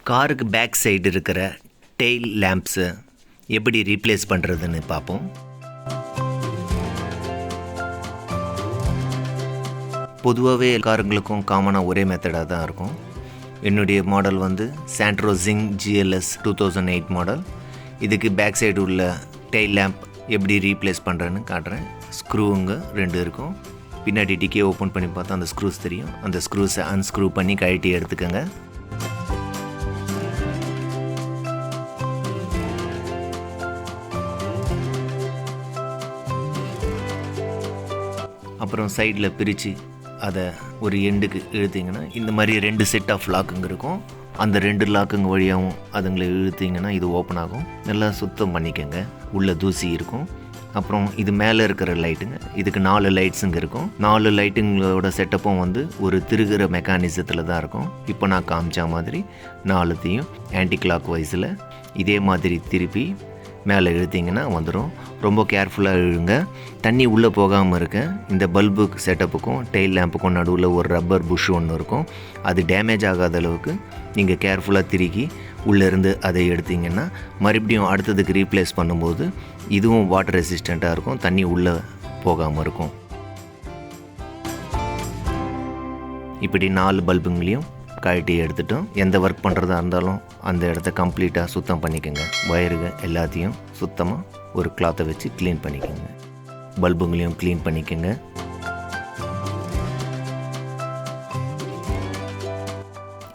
காருக்கு back side இருக்கிற tail லேம்ப்ஸை எப்படி ரீப்ளேஸ் பண்ணுறதுன்னு பார்ப்போம். பொதுவாகவே காருங்களுக்கும் காமனாக ஒரே மெத்தடாக தான் இருக்கும். என்னுடைய மாடல் வந்து Santro Xing GLS 2008 மாடல். இதுக்கு பேக் சைடு உள்ள டெயில் லேம்ப் எப்படி ரீப்ளேஸ் பண்ணுறேன்னு காட்டுறேன். ஸ்க்ரூங்க 2 இருக்கும். பின்னாடி டிக்கே ஓப்பன் பண்ணி பார்த்தா அந்த ஸ்க்ரூஸ் தெரியும். அந்த ஸ்க்ரூஸை அன்ஸ்க்ரூ பண்ணி கழட்டி எடுத்துக்கோங்க. அப்புறம் சைடில் பிரித்து அதை ஒரு எண்டுக்கு இழுத்திங்கன்னா இந்த மாதிரி 2 செட் ஆஃப் லாக்குங்க இருக்கும். அந்த 2 லாக்குங்க வழியாகவும் அதுங்களை இழுத்திங்கன்னா இது ஓப்பன் ஆகும். நல்லா சுத்தம் பண்ணிக்கோங்க. உள்ளே தூசி இருக்கும். அப்புறம் இது மேலே இருக்கிற லைட்டுங்க, இதுக்கு 4 லைட்ஸுங்க இருக்கும். 4 லைட்டுங்களோட செட்டப்பும் வந்து ஒரு திருகிற மெக்கானிசத்தில் தான் இருக்கும். இப்போ நான் காமிச்ச மாதிரி 4த்தையும் ஆன்டி கிளாக் வைஸில் இதே மாதிரி திருப்பி மேலே இழுத்திங்கன்னா வந்துடும். ரொம்ப கேர்ஃபுல்லாக இழுங்க. தண்ணி உள்ளே போகாமல் இருக்க இந்த பல்பு செட்டப்புக்கும் டெயில் லேம்புக்கும் நடுவில் ஒரு ரப்பர் புஷ் ஒன்று இருக்கும். அது டேமேஜ் ஆகாத அளவுக்கு நீங்கள் கேர்ஃபுல்லாக திருக்கி உள்ளேருந்து அதை எடுத்திங்கன்னா மறுபடியும் அடுத்ததுக்கு ரீப்ளேஸ் பண்ணும்போது இதுவும் வாட்டர் ரெசிஸ்டண்ட்டாக இருக்கும். தண்ணி உள்ளே போகாமல் இருக்கும். இப்படி 4 பல்புங்களையும் கழட்டி எடுத்துட்டோம். எந்த ஒர்க் பண்ணுறதா இருந்தாலும் அந்த இடத்த கம்ப்ளீட்டாக சுத்தம் பண்ணிக்கோங்க. வயருங்க எல்லாத்தையும் சுத்தமாக ஒரு கிளாத்தை வச்சு க்ளீன் பண்ணிக்கோங்க. பல்புங்களையும் க்ளீன் பண்ணிக்கோங்க.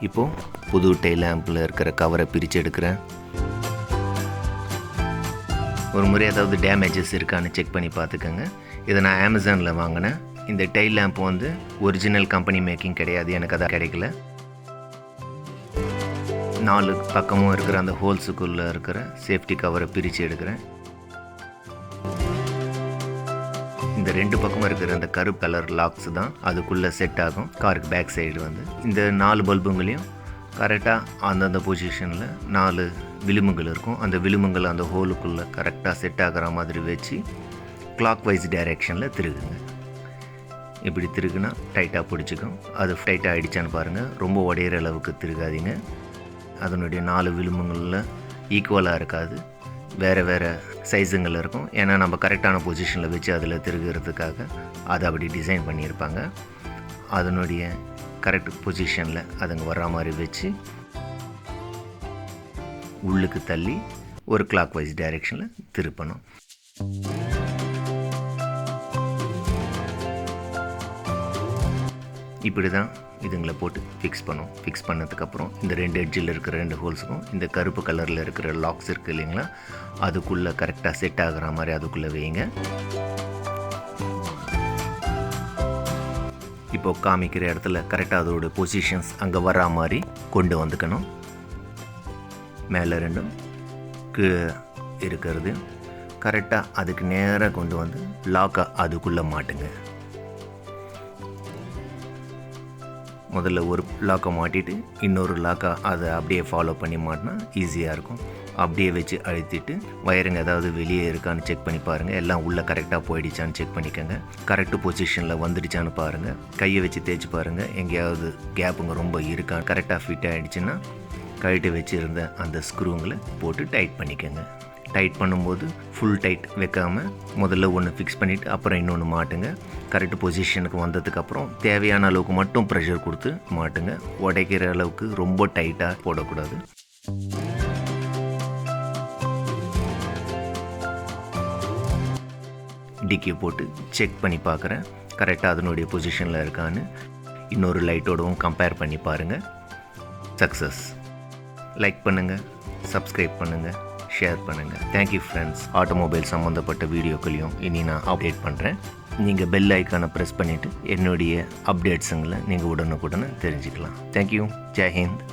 இப்போது புது டெயில் லேம்பில் இருக்கிற கவரை பிரித்து எடுக்கிறேன். ஒரு முறை ஏதாவது டேமேஜஸ் இருக்கான்னு செக் பண்ணி பார்த்துக்கோங்க. இதை நான் அமேசானில் வாங்கினேன். இந்த டெயில் லேம்ப் வந்து ஒரிஜினல் கம்பெனி மேக்கிங் கிடையாது, எனக்கு அதான் கிடைக்கல. 4 பக்கமும் இருக்கிற அந்த ஹோல்ஸுக்குள்ளே இருக்கிற சேஃப்டி கவரை பிரித்து எடுக்கிறேன். இந்த 2 பக்கமும் இருக்கிற அந்த கருப்பு கலர் லாக்ஸ் தான் அதுக்குள்ளே செட் ஆகும். காருக்கு பேக் சைடு வந்து இந்த 4 பல்புங்களையும் கரெக்டாக அந்தந்த பொசிஷனில் 4 விளிம்புகள் இருக்கும். அந்த விளிம்புகள் அந்த ஹோலுக்குள்ளே கரெக்டாக செட் ஆகிற மாதிரி வச்சு கிளாக் வைஸ் டைரெக்ஷனில் திருகுங்க. இப்படி திருகுனா டைட்டாக பிடிச்சிக்கும். அது டைட்டாக ஆகிடுச்சான்னு பாருங்கள். ரொம்ப உடையிற அளவுக்கு திருகாதீங்க. அதனுடைய 4 விளிம்புகளில் ஈக்குவலாக இருக்காது, வேறு வேறு சைஸுங்கள் இருக்கும். ஏன்னா நம்ம கரெக்டான பொசிஷனில் வச்சு அதில் திருகிறதுக்காக அதை அப்படி டிசைன் பண்ணியிருப்பாங்க. அதனுடைய கரெக்ட் பொசிஷனில் அதுங்க வர்ற மாதிரி வச்சு உள்ளுக்கு தள்ளி ஒரு கிளாக் வைஸ் டைரெக்ஷனில் திருப்பணும். இப்படி தான் இதுங்களை போட்டு ஃபிக்ஸ் பண்ணும். ஃபிக்ஸ் பண்ணதுக்கப்புறம் இந்த 2 எட்ஜில் இருக்கிற 2 ஹோல்ஸுக்கும் இந்த கருப்பு கலரில் இருக்கிற லாக்ஸ் இருக்குது இல்லைங்களா, அதுக்குள்ளே கரெக்டாக செட் ஆகிற மாதிரி அதுக்குள்ளே வைங்க. இப்போது காமிக்கிற இடத்துல கரெக்டாக அதோட பொசிஷன்ஸ் அங்கே வரா மாதிரி கொண்டு வந்துக்கணும். மேலே 2ம் கீழே இருக்கிறது கரெக்டாக அதுக்கு நேராக கொண்டு வந்து லாக்கை அதுக்குள்ளே மாட்டுங்க. முதல்ல ஒரு லாக்கை மாட்டிட்டு இன்னொரு லாக்கை அதை அப்படியே ஃபாலோ பண்ணி மாட்டினா ஈஸியாக இருக்கும். அப்படியே வச்சு அழுத்திட்டு வயருங்க ஏதாவது வெளியே இருக்கான்னு செக் பண்ணி பாருங்கள். எல்லாம் உள்ளே கரெக்டாக போயிடுச்சான்னு செக் பண்ணிக்கோங்க. கரெக்டு பொசிஷனில் வந்துடுச்சான்னு பாருங்கள். கையை வச்சு தேய்ச்சி பாருங்கள். எங்கேயாவது கேப்புங்க ரொம்ப இருக்கா, கரெக்டாக ஃபிட் ஆகிடுச்சுன்னா கழட்டி வச்சுருந்த அந்த ஸ்க்ரூங்களை போட்டு டைட் பண்ணிக்கோங்க. டைட் பண்ணும்போது ஃபுல் டைட் வைக்காமல் முதல்ல ஒன்று ஃபிக்ஸ் பண்ணிவிட்டு அப்புறம் இன்னொன்று மாட்டுங்க. கரெக்ட் பொசிஷனுக்கு வந்ததுக்கப்புறம் தேவையான அளவுக்கு மட்டும் ப்ரெஷர் கொடுத்து மாட்டுங்க. உடைக்கிற அளவுக்கு ரொம்ப டைட்டாக போடக்கூடாது. டிக்கி போட்டு செக் பண்ணி பார்க்குறேன் கரெக்டாக அதனுடைய பொசிஷனில் இருக்கான்னு. இன்னொரு லைட்டோடவும் கம்பேர் பண்ணி பாருங்கள். சக்ஸஸ். லைக் பண்ணுங்கள், சப்ஸ்கிரைப் பண்ணுங்கள், ஷேர் பண்ணுங்கள். Thank you friends. ஆட்டோமொபைல் சம்மந்தப்பட்ட வீடியோக்களையும் இனி நான் அப்டேட் பண்ணுறேன். நீங்கள் பெல் ஐக்கானை ப்ரெஸ் பண்ணிவிட்டு என்னுடைய அப்டேட்ஸுங்களை நீங்கள் உடனுக்குடனே தெரிஞ்சுக்கலாம். தேங்க்யூ. ஜெய் ஹிந்த்.